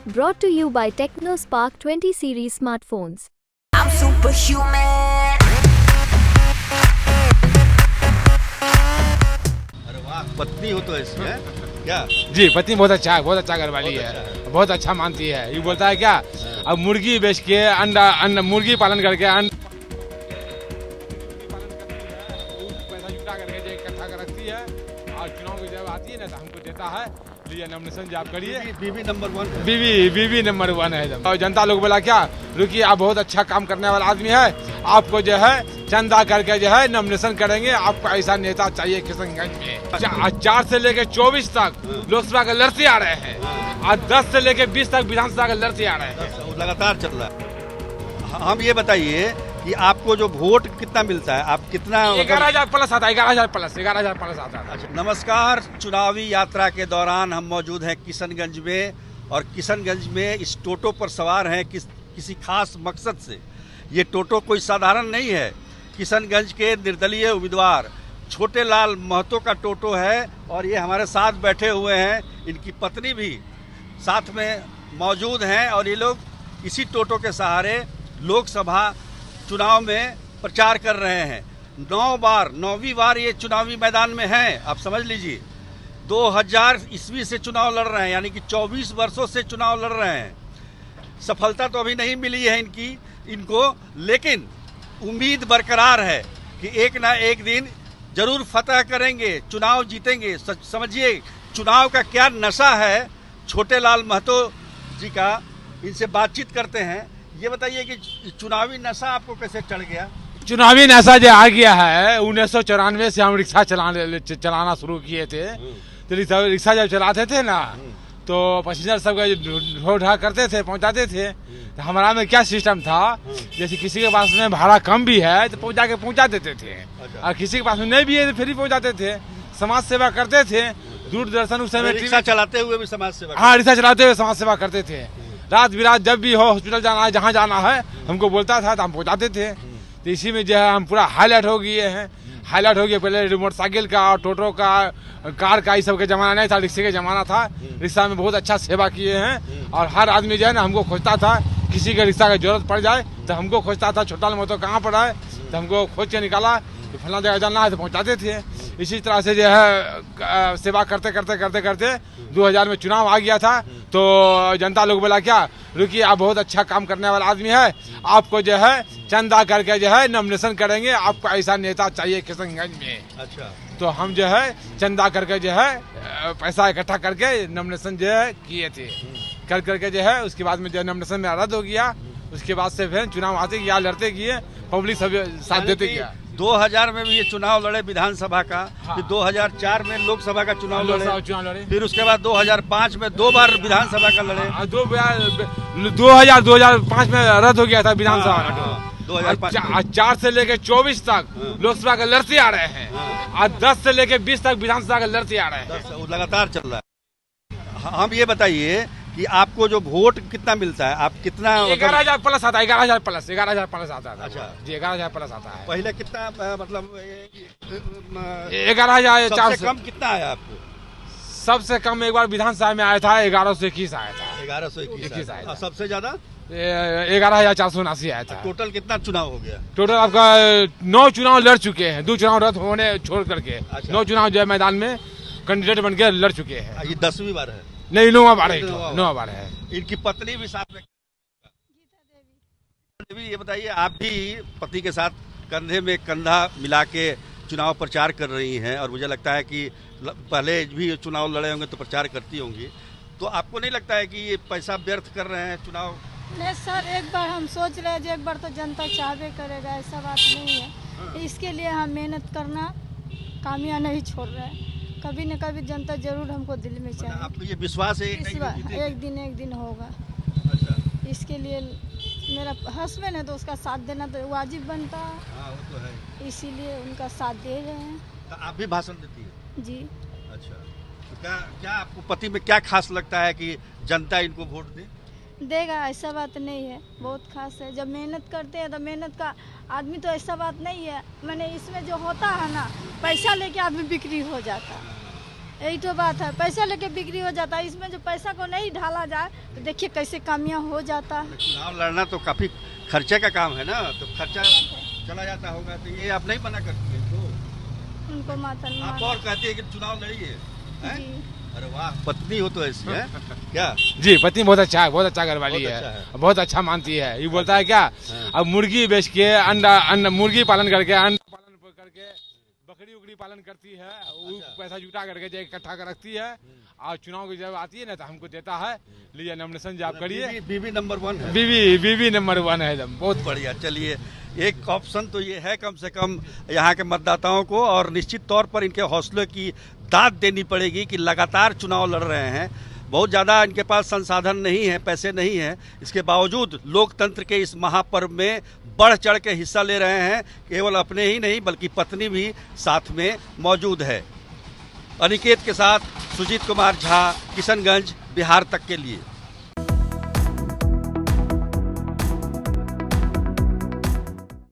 Brought to you by TechnoSpark 20 series smartphones. I'm superhuman. अरे वाह, पत्नी हो तो इसमें क्या? जी, पत्नी बहुत अच्छा घर वाली है, बहुत अच्छा मानती है। ये बोलता है क्या, अब मुर्गी बेच के अंडा मुर्गी पालन करके पैसा जुटा करके जो इकट्ठा कर रखती है और चुनाव की जब आती है ना तो हमको देता है, लीजिए नॉमिनेशन जो आप करिए। बीवी नंबर 1 है। बीवी नंबर 1 है। और जनता लोग बोला क्या, रुकिए आप बहुत अच्छा काम करने वाला आदमी है, आपको जो है चंदा करके जो है नॉमिनेशन करेंगे, आपको ऐसा नेता चाहिए किशनगंज में। 4 से लेकर 24 तक लोकसभा के लड़ते आ रहे हैं और 10 से लेकर 20 तक विधानसभा के लड़ते आ रहे हैं। लगातार चल रहा है। हम ये बताइए कि आपको जो वोट कितना मिलता है, आप कितना? 11,000 प्लस आता है, 11,000 प्लस आता है। अच्छा, नमस्कार। चुनावी यात्रा के दौरान हम मौजूद हैं किशनगंज में, और किशनगंज में इस टोटो पर सवार हैं किसी खास मकसद से। ये टोटो कोई साधारण नहीं है, किशनगंज के निर्दलीय उम्मीदवार छोटे लाल महतो का टोटो है, और ये हमारे साथ बैठे हुए हैं। इनकी पत्नी भी साथ में मौजूद हैं, और ये लोग इसी टोटो के सहारे लोकसभा चुनाव में प्रचार कर रहे हैं। 9वीं बार ये चुनावी मैदान में हैं। आप समझ लीजिए 2000 ईस्वी से चुनाव लड़ रहे हैं, यानी कि 24 वर्षों से चुनाव लड़ रहे हैं। सफलता तो अभी नहीं मिली है इनको, लेकिन उम्मीद बरकरार है कि एक ना एक दिन जरूर फतह करेंगे, चुनाव जीतेंगे। समझिए चुनाव का क्या नशा है छोटे लाल महतो जी का। इनसे बातचीत करते हैं। ये बताइए कि चुनावी नशा आपको कैसे चढ़ गया? चुनावी नशा जो आ गया है, 1994 से हम रिक्शा चलाना शुरू किए थे। तो रिक्शा जब चलाते थे ना, तो पैसेंजर सब ढोढा करते थे, पहुंचाते थे। तो हमारा में क्या सिस्टम था, जैसे किसी के पास में भाड़ा कम भी है तो पहुंचा देते थे, और किसी के पास में नहीं भी है तो फिर ही पहुंचाते थे। समाज सेवा करते थे। दूरदर्शन उस समय रिक्शा चलाते हुए भी समाज सेवा? हाँ, रिक्शा चलाते हुए समाज सेवा करते थे। रात बिरात जब भी हो, हॉस्पिटल जाना है, जहाँ जाना है हमको बोलता था तो हम पहुँचाते थे। तो इसी में जो है हम पूरा हाईलाइट हो गए हैं। हाईलाइट हो गया। पहले मोटरसाइकिल का और टोटो का, कार का, इस सब का जमाना नहीं था, रिक्शे का जमाना था। रिक्शा में बहुत अच्छा सेवा किए हैं, और हर आदमी जो है ना हमको खोजता था। किसी का रिक्शा की जरूरत पड़ जाए तो हमको खोजता था, छोटा महतो कहाँ पड़ा है, तो हमको खोज के निकाला, तो फला जगह जाना है तो पहुँचाते थे। इसी तरह से जो है सेवा करते करते 2000 में चुनाव आ गया था। तो जनता लोग बोला क्या, रुकिए आप बहुत अच्छा काम करने वाला आदमी है, आपको जो है चंदा करके जो है नॉमिनेशन करेंगे, आपको ऐसा नेता चाहिए किशनगंज में। अच्छा, तो हम जो है चंदा करके जो है पैसा इकट्ठा करके नॉमिनेशन जो है किए थे। करके जो है उसके बाद में जो नॉमिनेशन में रद्द हो गया। उसके बाद से फिर चुनाव आते गया, लड़ते गए, पब्लिक सब साथ देते गया। 2000 में भी ये चुनाव लड़े विधानसभा का। हाँ। फिर 2004 में लोकसभा का चुनाव लड़े। फिर उसके बाद 2005 में 2 बार विधानसभा का लड़े। 2005 में रद्द हो गया था विधानसभा। हाँ, 2005 4 से लेकर 24 तक लोकसभा के लड़ते आ रहे हैं, और 10 से लेकर 20 तक विधानसभा के लड़ते आ रहे हैं। लगातार चल रहा है। हम ये बताइए कि आपको जो वोट कितना मिलता है, आप कितना? 11,000 प्लस आता है, 11,000 प्लस आता है। अच्छा जी, 11,000 प्लस आता है। पहले कितना, मतलब 11,400। सबसे कम कितना आया आपको? सबसे कम एक बार विधानसभा में आया था 1121 आया था। 1121 आया था। सबसे ज्यादा 11,479 आया था। टोटल कितना चुनाव हो गया? टोटल आपका 9 चुनाव लड़ चुके हैं, 2 चुनाव रद्द होने छोड़ करके। अच्छा। 9 चुनाव जो है मैदान में कैंडिडेट बन के लड़ चुके हैं। ये 10वीं बार है? नहीं, 9वां बार है। इनकी पत्नी भी साथ में। ये बताइए, आप भी पति के साथ कंधे में कंधा मिला के चुनाव प्रचार कर रही हैं, और मुझे लगता है कि पहले भी चुनाव लड़े होंगे तो प्रचार करती होंगी, तो आपको नहीं लगता है कि ये पैसा व्यर्थ कर रहे हैं चुनाव? नहीं सर, एक बार हम सोच रहे हैं, एक बार तो जनता चाहबे करेगा, ऐसा बात नहीं है। इसके लिए हम मेहनत करना कामयाब नहीं छोड़ रहे हैं। कभी न कभी जनता जरूर हमको दिल में चाहिए। आपको ये विश्वास है एक दिन होगा। अच्छा। इसके लिए मेरा हस्बैंड है तो उसका साथ देना तो वाजिब बनता है। हाँ, वो तो है। इसीलिए उनका साथ दे रहे हैं। तो आप भी भाषण देती है? जी। अच्छा, तो क्या आपको पति में क्या खास लगता है कि जनता इनको वोट देगा? ऐसा बात नहीं है, बहुत खास है। जब मेहनत करते हैं तो मेहनत का आदमी, तो ऐसा बात नहीं है। मैंने इसमें जो होता है ना, पैसा लेके आदमी बिक्री हो जाता है, यही तो बात है, पैसा लेके बिक्री हो जाता है। इसमें जो पैसा को नहीं ढाला जाए तो देखिए कैसे कामयाब हो जाता है। चुनाव लड़ना तो काफी खर्चे का काम है ना, तो खर्चा चला जाता होगा, तो ये आप नहीं मना करते तो उनको मातन आप और कहते हैं कि चुनाव लड़िए हैं? जी। अरे वाह, पत्नी हो तो ऐसी है क्या? जी पत्नी बहुत अच्छा है, बहुत अच्छा घर वाली बहुत है, अच्छा है। बहुत अच्छा मानती है। ये बोलता है क्या, अब मुर्गी बेच के अंडा मुर्गी पालन करके अंडा पालन करके बकरी उकरी पालन करती है, वो पैसा जुटा करके जो इकट्ठा कर रखती है, और चुनाव की जब आती है ना तो हमको देता है, लीजिए नॉमिनेशन जब करिए। बीवी नंबर 1 है। बीवी नंबर 1 है एकदम, बहुत बढ़िया। चलिए, एक ऑप्शन तो ये है कम से कम यहाँ के मतदाताओं को, और निश्चित तौर पर इनके हौसले की दाद देनी पड़ेगी कि लगातार चुनाव लड़ रहे हैं। बहुत ज़्यादा इनके पास संसाधन नहीं है, पैसे नहीं है, इसके बावजूद लोकतंत्र के इस महापर्व में बढ़ चढ़ के हिस्सा ले रहे हैं। केवल अपने ही नहीं बल्कि पत्नी भी साथ में मौजूद है। अनिकेत के साथ सुजीत कुमार झा, किशनगंज, बिहार तक के लिए।